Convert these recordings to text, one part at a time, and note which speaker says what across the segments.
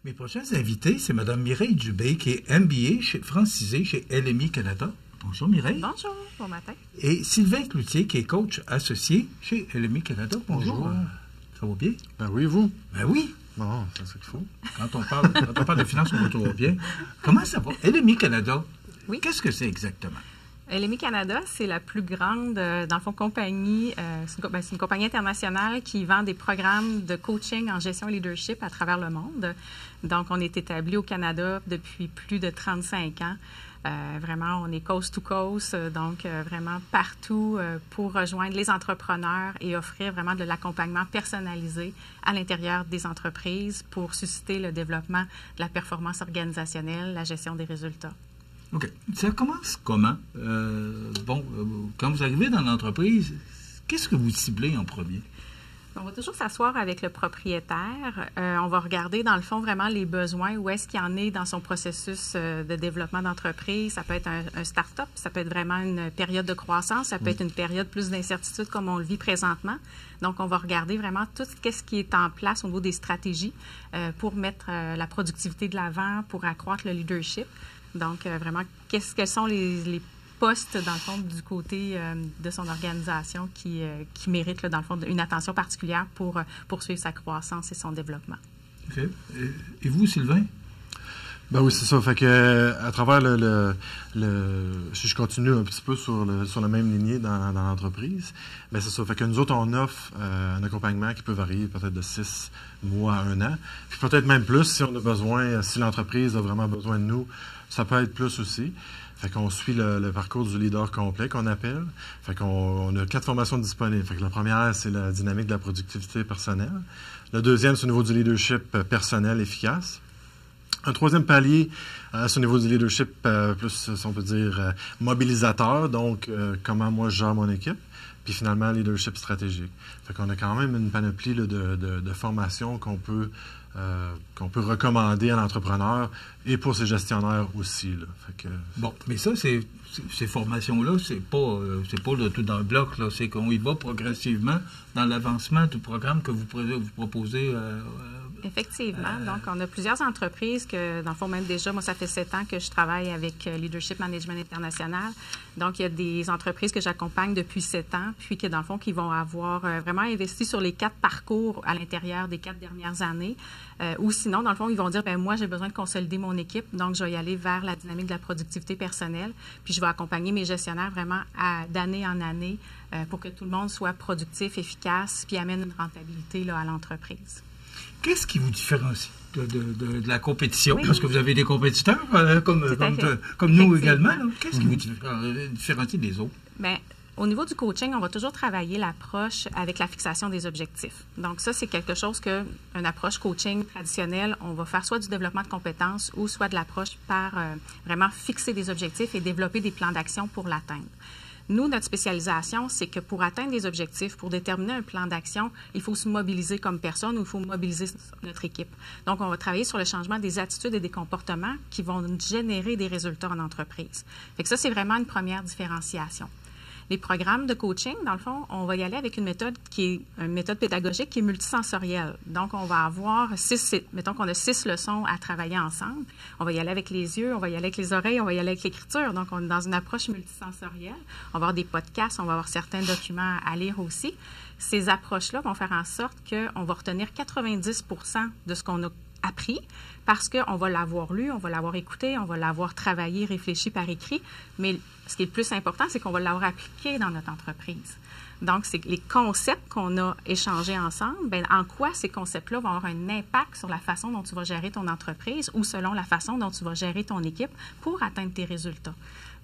Speaker 1: Mes prochains invités, c'est Mme Mireille Dubé, qui est MBA francisée chez LMI Canada. Bonjour Mireille.
Speaker 2: Bonjour, bon matin.
Speaker 1: Et Sylvain Cloutier, qui est coach associé chez LMI Canada. Bonjour. Ça va bien?
Speaker 3: Ben oui, vous?
Speaker 1: Ben oui.
Speaker 3: Bon, c'est ce qu'il faut.
Speaker 1: Quand on parle de finances, on va toujours bien. Comment ça va? LMI Canada,
Speaker 2: oui.
Speaker 1: Qu'est-ce que c'est exactement?
Speaker 2: LMI Canada, c'est la plus grande, dans le fond, compagnie. C'est une compagnie internationale qui vend des programmes de coaching en gestion et leadership à travers le monde. Donc, on est établi au Canada depuis plus de 35 ans. Vraiment, on est coast to coast, donc vraiment partout pour rejoindre les entrepreneurs et offrir vraiment de l'accompagnement personnalisé à l'intérieur des entreprises pour susciter le développement de la performance organisationnelle, la gestion des résultats.
Speaker 1: OK. Ça commence comment? Quand vous arrivez dans l'entreprise, qu'est-ce que vous ciblez en premier?
Speaker 2: On va toujours s'asseoir avec le propriétaire. On va regarder, dans le fond, vraiment les besoins, où est-ce qu'il en est dans son processus de développement d'entreprise. Ça peut être un start-up, ça peut être vraiment une période de croissance, ça peut être une période plus d'incertitude comme on le vit présentement. Donc, on va regarder vraiment tout ce qui est en place au niveau des stratégies pour mettre la productivité de l'avant, pour accroître le leadership. Donc, vraiment, quels sont les postes, dans le fond, du côté de son organisation qui méritent, là, dans le fond, une attention particulière pour poursuivre sa croissance et son développement.
Speaker 1: OK. Et vous, Sylvain?
Speaker 3: Ben oui, c'est ça. Fait que à travers si je continue un petit peu sur la même lignée dans l'entreprise, ben c'est ça. Fait que nous autres, on offre un accompagnement qui peut varier peut-être de 6 mois à 1 an. Puis peut-être même plus si on a besoin, si l'entreprise a vraiment besoin de nous, ça peut être plus aussi. Fait qu'on suit le parcours du leader complet qu'on appelle. Fait qu'on a 4 formations disponibles. Fait que la première, c'est la dynamique de la productivité personnelle. Le deuxième, c'est au niveau du leadership personnel efficace. Un troisième palier, c'est au niveau du leadership plus, si on peut dire, mobilisateur. Donc, comment moi je gère mon équipe. Puis finalement, leadership stratégique. Fait qu'on a quand même une panoplie là, de formations qu'on peut recommander à l'entrepreneur et pour ses gestionnaires aussi. Là. Fait que,
Speaker 1: bon, mais ça, ces formations-là, c'est pas de tout dans le bloc. Là. C'est qu'on y va progressivement dans l'avancement du programme que vous proposez.
Speaker 2: Effectivement. Donc, on a plusieurs entreprises que, dans le fond, même déjà, moi, ça fait 7 ans que je travaille avec Leadership Management International. Donc, il y a des entreprises que j'accompagne depuis 7 ans, puis que, dans le fond, qui vont avoir vraiment investi sur les 4 parcours à l'intérieur des 4 dernières années. Ou sinon, dans le fond, ils vont dire, bien, moi, j'ai besoin de consolider mon équipe, donc je vais y aller vers la dynamique de la productivité personnelle, puis je vais accompagner mes gestionnaires vraiment d'année en année pour que tout le monde soit productif, efficace, puis amène une rentabilité là, à l'entreprise.
Speaker 1: Qu'est-ce qui vous différencie de la compétition?
Speaker 2: Oui.
Speaker 1: Parce que vous avez des compétiteurs comme nous également. Qu'est-ce qui vous différencie des autres?
Speaker 2: Bien, au niveau du coaching, on va toujours travailler l'approche avec la fixation des objectifs. Donc ça, c'est quelque chose une approche coaching traditionnelle, on va faire soit du développement de compétences ou soit de l'approche par vraiment fixer des objectifs et développer des plans d'action pour l'atteindre. Nous, notre spécialisation, c'est que pour atteindre des objectifs, pour déterminer un plan d'action, il faut se mobiliser comme personne ou il faut mobiliser notre équipe. Donc, on va travailler sur le changement des attitudes et des comportements qui vont générer des résultats en entreprise. Fait que ça, c'est vraiment une première différenciation. Les programmes de coaching, dans le fond, on va y aller avec une méthode une méthode pédagogique qui est multisensorielle. Donc, on va avoir mettons qu'on a 6 leçons à travailler ensemble. On va y aller avec les yeux, on va y aller avec les oreilles, on va y aller avec l'écriture. Donc, on est dans une approche multisensorielle. On va avoir des podcasts, on va avoir certains documents à lire aussi. Ces approches-là vont faire en sorte qu'on va retenir 90% de ce qu'on a appris parce qu'on va l'avoir lu, on va l'avoir écouté, on va l'avoir travaillé, réfléchi par écrit. Mais ce qui est le plus important, c'est qu'on va l'avoir appliqué dans notre entreprise. Donc, c'est les concepts qu'on a échangés ensemble, bien, en quoi ces concepts-là vont avoir un impact sur la façon dont tu vas gérer ton entreprise ou selon la façon dont tu vas gérer ton équipe pour atteindre tes résultats.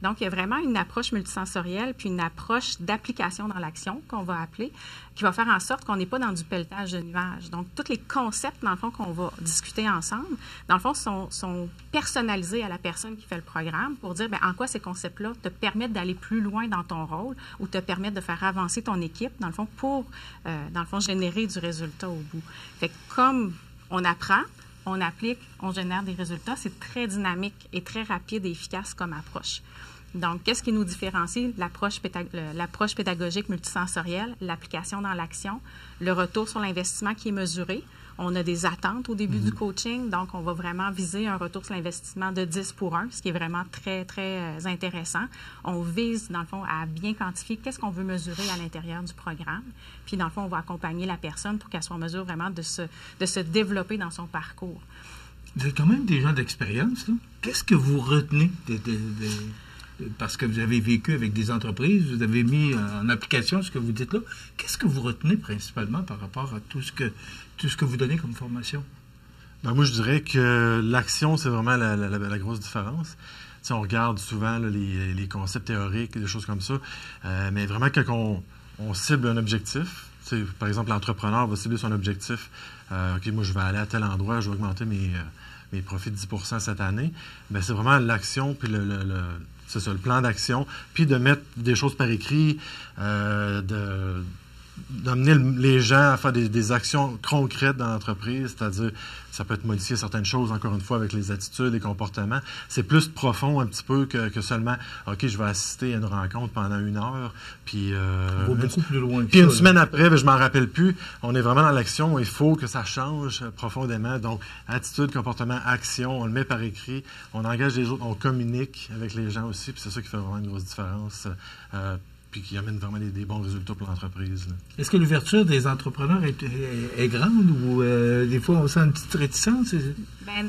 Speaker 2: Donc, il y a vraiment une approche multisensorielle puis une approche d'application dans l'action qu'on va appeler, qui va faire en sorte qu'on n'est pas dans du pelletage de nuages. Donc, tous les concepts, dans le fond, qu'on va discuter ensemble, dans le fond, sont personnalisés à la personne qui fait le programme pour dire, bien, en quoi ces concepts-là te permettent d'aller plus loin dans ton rôle ou te permettent de faire avancer ton équipe, dans le fond, pour, dans le fond, générer du résultat au bout. Fait que comme on apprend, on applique, on génère des résultats, c'est très dynamique et très rapide et efficace comme approche. Donc, qu'est-ce qui nous différencie? L'approche pédagogique multisensorielle, l'application dans l'action, le retour sur l'investissement qui est mesuré. On a des attentes au début du coaching, donc on va vraiment viser un retour sur l'investissement de 10 pour 1, ce qui est vraiment très, très intéressant. On vise, dans le fond, à bien quantifier qu'est-ce qu'on veut mesurer à l'intérieur du programme. Puis, dans le fond, on va accompagner la personne pour qu'elle soit en mesure vraiment de se développer dans son parcours.
Speaker 1: Vous êtes quand même des gens d'expérience, là. Qu'est-ce que vous retenez parce que vous avez vécu avec des entreprises, vous avez mis en application ce que vous dites là. Qu'est-ce que vous retenez principalement par rapport à tout ce que vous donnez comme formation?
Speaker 3: Ben, moi, je dirais que l'action, c'est vraiment la grosse différence. T'sais, on regarde souvent là, les concepts théoriques, des choses comme ça, mais vraiment quand on cible un objectif, par exemple, l'entrepreneur va cibler son objectif. OK, moi, je vais aller à tel endroit, je vais augmenter mes profits de 10% cette année. Bien, c'est vraiment l'action, puis c'est ça, le plan d'action, puis de mettre des choses par écrit, d'amener les gens à faire des actions concrètes dans l'entreprise, c'est-à-dire, ça peut être modifier certaines choses, encore une fois, avec les attitudes, les comportements. C'est plus profond un petit peu que seulement, OK, je vais assister à une rencontre pendant 1 heure, puis...
Speaker 1: on va beaucoup plus loin que
Speaker 3: puis
Speaker 1: ça,
Speaker 3: une semaine après, ben, je m'en rappelle plus. On est vraiment dans l'action, il faut que ça change profondément. Donc, attitude, comportement, action, on le met par écrit, on engage les autres, on communique avec les gens aussi, puis c'est ça qui fait vraiment une grosse différence. Puis qui amène vraiment des bons résultats pour l'entreprise. Là.
Speaker 1: Est-ce que l'ouverture des entrepreneurs est grande ou des fois on sent une petite réticence?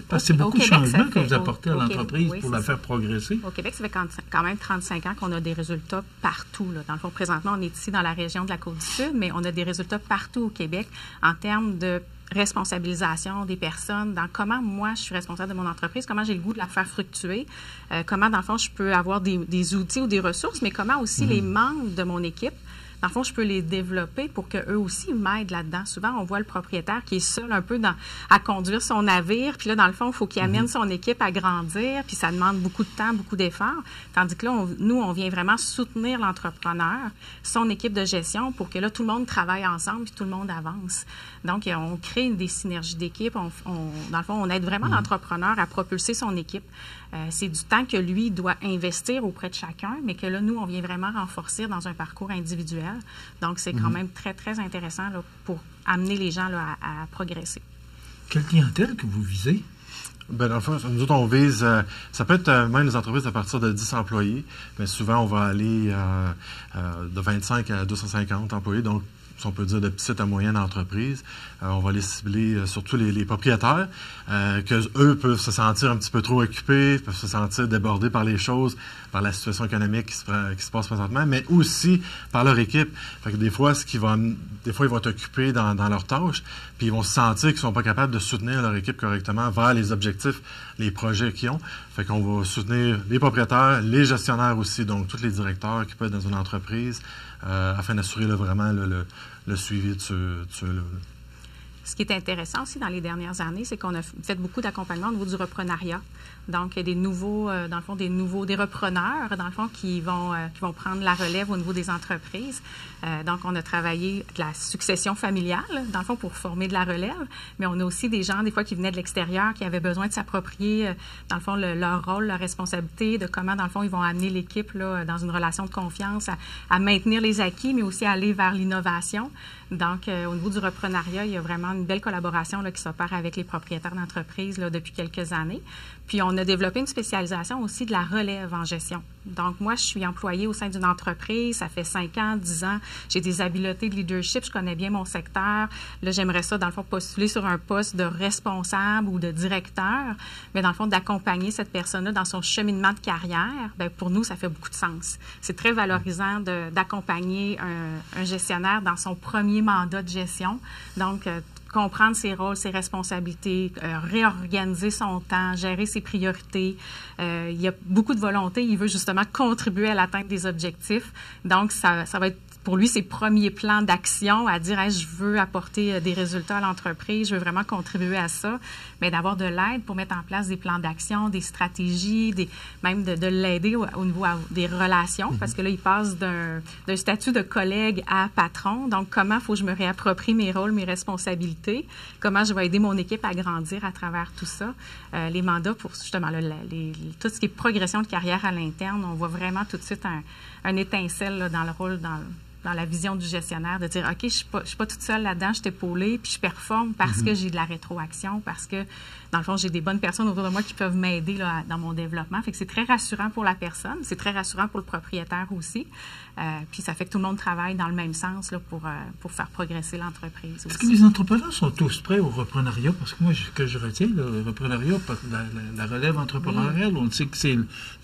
Speaker 1: Parce que c'est beaucoup de changements que vous apportez à l'entreprise pour la faire progresser.
Speaker 2: Au Québec, ça fait quand même 35 ans qu'on a des résultats partout. Là. Dans le fond, présentement, on est ici dans la région de la Côte-du-Sud, mais on a des résultats partout au Québec en termes de responsabilisation des personnes, dans comment moi je suis responsable de mon entreprise, comment j'ai le goût de la faire fructuer, comment dans le fond je peux avoir des outils ou des ressources, mais comment aussi les membres de mon équipe, dans le fond, je peux les développer pour qu'eux aussi m'aident là-dedans. Souvent, on voit le propriétaire qui est seul un peu à conduire son navire, puis là, dans le fond, il faut qu'il amène son équipe à grandir, puis ça demande beaucoup de temps, beaucoup d'efforts. Tandis que là, on vient vraiment soutenir l'entrepreneur, son équipe de gestion, pour que là, tout le monde travaille ensemble, puis tout le monde avance. Donc, on crée des synergies d'équipe. Dans le fond, on aide vraiment l'entrepreneur à propulser son équipe. C'est du temps que lui doit investir auprès de chacun, mais que là, nous, on vient vraiment renforcer dans un parcours individuel. Donc, c'est quand même très, très intéressant là, pour amener les gens là, à progresser.
Speaker 1: Quelle clientèle que vous visez?
Speaker 3: Bien, dans le fond, nous autres, on vise, ça peut être même des entreprises à partir de 10 employés, mais souvent, on va aller de 25 à 250 employés, donc si on peut dire de petite à moyenne entreprise. On va les cibler surtout les propriétaires, qu'eux peuvent se sentir un petit peu trop occupés, peuvent se sentir débordés par les choses, par la situation économique qui se passe présentement, mais aussi par leur équipe. Fait que des fois, ils vont être occupés dans leurs tâches, puis ils vont se sentir qu'ils ne sont pas capables de soutenir leur équipe correctement vers les objectifs, les projets qu'ils ont. Fait qu'on va soutenir les propriétaires, les gestionnaires aussi, donc tous les directeurs qui peuvent être dans une entreprise, afin d'assurer là, vraiment le suivi de ceux-là.
Speaker 2: Ce qui est intéressant aussi dans les dernières années, c'est qu'on a fait beaucoup d'accompagnement au niveau du reprenariat. Donc, il y a des nouveaux, dans le fond, des repreneurs, dans le fond, qui vont prendre la relève au niveau des entreprises. Donc, on a travaillé de la succession familiale, dans le fond, pour former de la relève. Mais on a aussi des gens, des fois, qui venaient de l'extérieur, qui avaient besoin de s'approprier, dans le fond, leur rôle, leur responsabilité, de comment, dans le fond, ils vont amener l'équipe là, dans une relation de confiance, à maintenir les acquis, mais aussi à aller vers l'innovation. Donc, au niveau du reprenariat, il y a vraiment une belle collaboration là, qui s'opère avec les propriétaires d'entreprises là, depuis quelques années. Puis, on a développé une spécialisation aussi de la relève en gestion. Donc, moi, je suis employée au sein d'une entreprise. Ça fait 5 ans, 10 ans. J'ai des habiletés de leadership. Je connais bien mon secteur. Là, j'aimerais ça, dans le fond, postuler sur un poste de responsable ou de directeur. Mais dans le fond, d'accompagner cette personne-là dans son cheminement de carrière, bien, pour nous, ça fait beaucoup de sens. C'est très valorisant d'accompagner un gestionnaire dans son premier mandat de gestion. Donc, comprendre ses rôles, ses responsabilités, réorganiser son temps, gérer ses priorités. Il y a beaucoup de volonté. Il veut justement contribuer à l'atteinte des objectifs. Donc, ça va être pour lui ses premiers plans d'action à dire hey, je veux apporter des résultats à l'entreprise, je veux vraiment contribuer à ça, mais d'avoir de l'aide pour mettre en place des plans d'action, des stratégies, même de l'aider au niveau des relations, parce que là, il passe d'un statut de collègue à patron. Donc, comment faut que je me réapproprie mes rôles, mes responsabilités, comment je vais aider mon équipe à grandir à travers tout ça. Les mandats pour justement tout ce qui est progression de carrière à l'interne, on voit vraiment tout de suite un étincelle là, dans le rôle dans la vision du gestionnaire, de dire, OK, je suis pas toute seule là-dedans, je suis épaulée, puis je performe parce que j'ai de la rétroaction, parce que, dans le fond, j'ai des bonnes personnes autour de moi qui peuvent m'aider là, dans mon développement. Fait que c'est très rassurant pour la personne, c'est très rassurant pour le propriétaire aussi. Puis ça fait que tout le monde travaille dans le même sens là, pour faire progresser l'entreprise aussi.
Speaker 1: Est-ce que les entrepreneurs sont tous prêts au reprenariat? Parce que moi, que je retiens, le reprenariat, la relève entrepreneuriale, on sait que c'est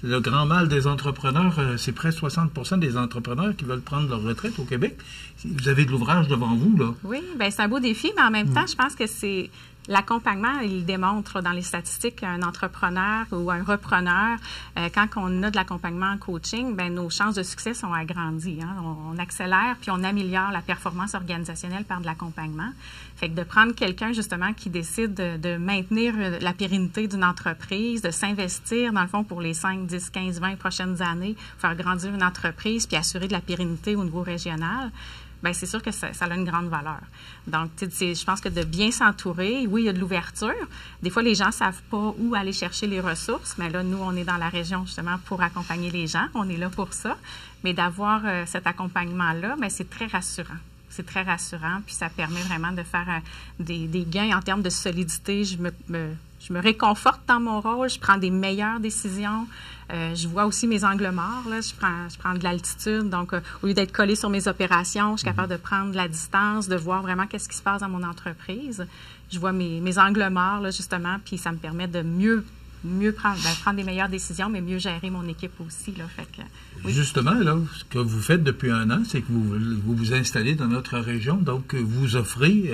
Speaker 1: le grand mal des entrepreneurs. C'est près de 60% des entrepreneurs qui veulent prendre leur retraite au Québec. Vous avez de l'ouvrage devant vous, là.
Speaker 2: Oui, bien, c'est un beau défi, mais en même temps, je pense que c'est... L'accompagnement, il démontre dans les statistiques qu'un entrepreneur ou un repreneur, quand on a de l'accompagnement en coaching, bien, nos chances de succès sont agrandies. Hein? On accélère puis on améliore la performance organisationnelle par de l'accompagnement. Fait que de prendre quelqu'un, justement, qui décide de maintenir la pérennité d'une entreprise, de s'investir, dans le fond, pour les 5, 10, 15, 20 prochaines années, faire grandir une entreprise puis assurer de la pérennité au niveau régional, bien, c'est sûr que ça a une grande valeur. Donc, je pense que de bien s'entourer, oui, il y a de l'ouverture. Des fois, les gens ne savent pas où aller chercher les ressources, mais là, nous, on est dans la région, justement, pour accompagner les gens. On est là pour ça. Mais d'avoir cet accompagnement-là, bien, c'est très rassurant. C'est très rassurant, puis ça permet vraiment de faire des gains en termes de solidité. Je me réconforte dans mon rôle, je prends des meilleures décisions. Je vois aussi mes angles morts, là. Je prends de l'altitude. Donc, au lieu d'être collé sur mes opérations, je suis capable de prendre de la distance, de voir vraiment qu'est-ce qui se passe dans mon entreprise. Je vois mes angles morts, là, justement, puis ça me permet de mieux prendre des meilleures décisions, mais mieux gérer mon équipe aussi, là. Fait que, oui.
Speaker 1: Justement, là, ce que vous faites depuis 1 an, c'est que vous installez dans notre région, donc vous offrez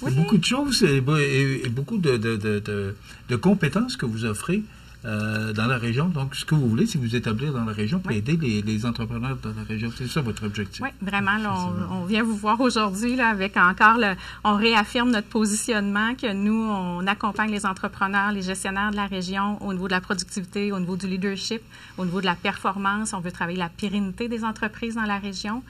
Speaker 1: beaucoup de choses et beaucoup de compétences que vous offrez dans la région. Donc, ce que vous voulez, c'est vous établir dans la région pour aider les entrepreneurs dans la région. C'est ça votre objectif?
Speaker 2: Oui, vraiment. Là, on vient vous voir aujourd'hui là, avec encore on réaffirme notre positionnement que nous, on accompagne les entrepreneurs, les gestionnaires de la région au niveau de la productivité, au niveau du leadership, au niveau de la performance. On veut travailler la pérennité des entreprises dans la région.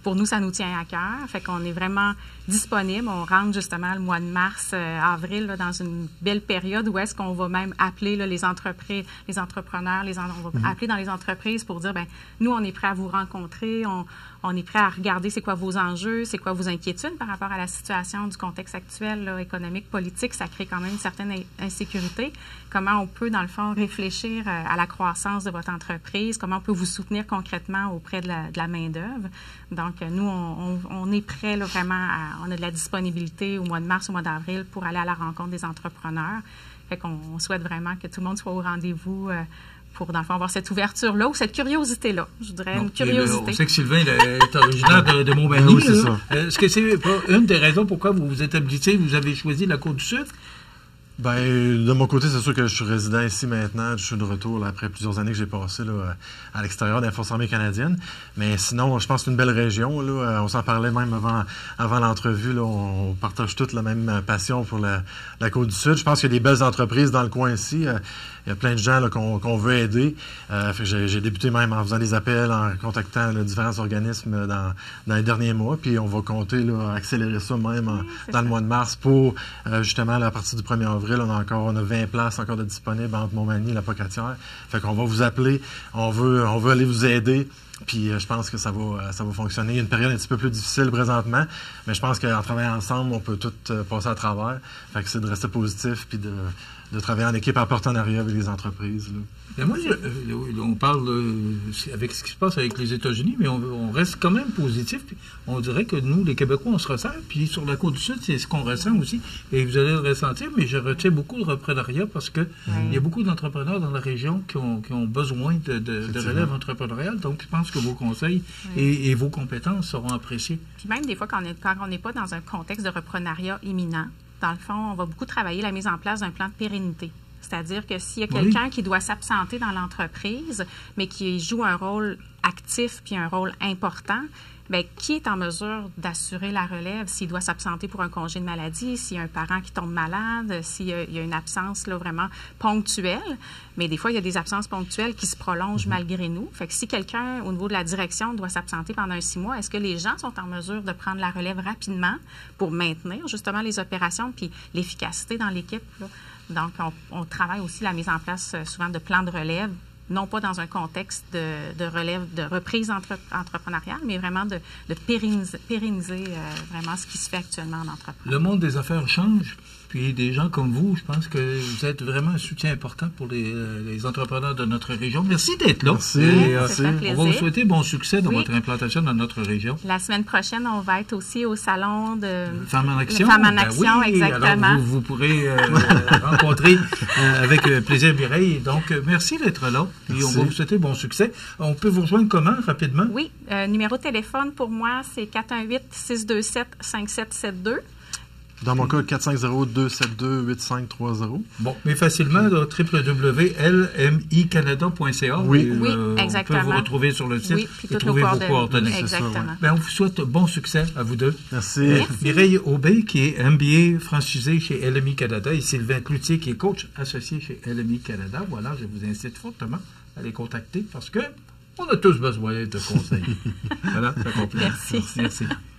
Speaker 2: Pour nous, ça nous tient à cœur. Fait qu'on est vraiment disponible. On rentre justement le mois de mars, avril, là, dans une belle période où est-ce qu'on va même appeler là, les entreprises, les entrepreneurs, on va appeler dans les entreprises pour dire, ben nous, on est prêts à vous rencontrer, on est prêt à regarder c'est quoi vos enjeux, c'est quoi vos inquiétudes par rapport à la situation du contexte actuel, là, économique, politique. Ça crée quand même une certaine insécurité. Comment on peut, dans le fond, réfléchir à la croissance de votre entreprise? Comment on peut vous soutenir concrètement auprès de la main-d'œuvre? Donc, nous, on est prêts là, vraiment on a de la disponibilité au mois de mars, au mois d'avril pour aller à la rencontre des entrepreneurs. Fait qu'on souhaite vraiment que tout le monde soit au rendez-vous pour, dans le fond, avoir cette ouverture-là ou cette curiosité-là. Je dirais une curiosité.
Speaker 1: On sait que Sylvain est originaire de Montmagny.
Speaker 3: Oui, c'est ça.
Speaker 1: Est-ce que c'est une des raisons pourquoi vous vous établissez, vous avez choisi la Côte-du-Sud?
Speaker 3: Ben, de mon côté, c'est sûr que je suis résident ici maintenant. Je suis de retour là, après plusieurs années que j'ai passées là, à l'extérieur des Forces armées canadiennes. Mais sinon, je pense que c'est une belle région. Là. On s'en parlait même avant l'entrevue. Là. On partage toute la même passion pour la Côte-du-Sud. Je pense qu'il y a des belles entreprises dans le coin ici. Il y a plein de gens là, qu'on veut aider. J'ai débuté même en faisant des appels, en contactant là, différents organismes dans les derniers mois. Puis on va compter là, accélérer ça même dans le mois de mars pour justement là, à partir du 1er avril. On a 20 places encore de disponibles entre Montmagny et la Pocatière. Fait qu'on va vous appeler. On veut aller vous aider. Puis je pense que ça va fonctionner. Il y a une période un petit peu plus difficile présentement, mais je pense qu'en travaillant ensemble, on peut tout passer à travers. Fait que c'est de rester positif puis de travailler en équipe en partenariat avec les entreprises. Là.
Speaker 1: Mais moi, on parle avec ce qui se passe avec les États-Unis, mais on reste quand même positif. Puis on dirait que nous, les Québécois, on se ressent. Puis sur la Côte-du-Sud, c'est ce qu'on ressent aussi. Et vous allez le ressentir, mais je retiens beaucoup de reprenariat parce que il y a beaucoup d'entrepreneurs dans la région qui ont besoin de relève entrepreneuriale. Donc, je pense que vos conseils et vos compétences seront appréciés.
Speaker 2: Puis même des fois, quand on n'est pas dans un contexte de reprenariat imminent, dans le fond, on va beaucoup travailler la mise en place d'un plan de pérennité. C'est-à-dire que s'il y a quelqu'un qui doit s'absenter dans l'entreprise, mais qui joue un rôle actif puis un rôle important, bien, qui est en mesure d'assurer la relève s'il doit s'absenter pour un congé de maladie, s'il y a un parent qui tombe malade, s'il y a une absence là, vraiment ponctuelle. Mais des fois, il y a des absences ponctuelles qui se prolongent malgré nous. Fait que si quelqu'un, au niveau de la direction, doit s'absenter pendant 6 mois, est-ce que les gens sont en mesure de prendre la relève rapidement pour maintenir justement les opérations puis l'efficacité dans l'équipe, là? Donc, on travaille aussi la mise en place souvent de plans de relève non pas dans un contexte de relève, de reprise entrepreneuriale, mais vraiment de pérenniser vraiment ce qui se fait actuellement en entreprise.
Speaker 1: Le monde des affaires change. Puis des gens comme vous, je pense que vous êtes vraiment un soutien important pour les entrepreneurs de notre région. Merci d'être là.
Speaker 3: Merci.
Speaker 2: Ça fait plaisir.
Speaker 1: On va vous souhaiter bon succès dans
Speaker 2: Oui.
Speaker 1: votre implantation dans notre région.
Speaker 2: La semaine prochaine, on va être aussi au salon de
Speaker 1: Femmes en action.
Speaker 2: Femmes en
Speaker 1: Ben
Speaker 2: action,
Speaker 1: oui,
Speaker 2: exactement.
Speaker 1: Alors vous pourrez rencontrer avec plaisir Mireille. Donc, merci d'être là. Puis on
Speaker 3: Merci.
Speaker 1: va vous souhaiter bon succès. On peut vous rejoindre comment, rapidement?
Speaker 2: Oui, numéro de téléphone pour moi, c'est 418-627-5772.
Speaker 3: Dans mon cas, 450-272-8530.
Speaker 1: Bon, mais facilement, www.lmicanada.ca.
Speaker 3: Oui.
Speaker 2: Oui,
Speaker 1: On
Speaker 2: exactement.
Speaker 1: peut vous retrouver sur le site
Speaker 2: Oui, puis
Speaker 1: et
Speaker 2: toutes nos
Speaker 1: trouver vos
Speaker 2: coordonnées.
Speaker 1: coordonnées.
Speaker 3: C'est ça,
Speaker 2: Exactement.
Speaker 3: ouais.
Speaker 1: Ben, on vous souhaite bon succès à vous deux.
Speaker 3: Merci.
Speaker 1: Mireille Aubé, qui est MBA franchisé chez LMI Canada, et Sylvain Cloutier, qui est coach associé chez LMI Canada. Voilà, je vous incite fortement à les contacter parce que on a tous besoin de conseils. Voilà, ça complète.
Speaker 2: Merci.
Speaker 1: Merci.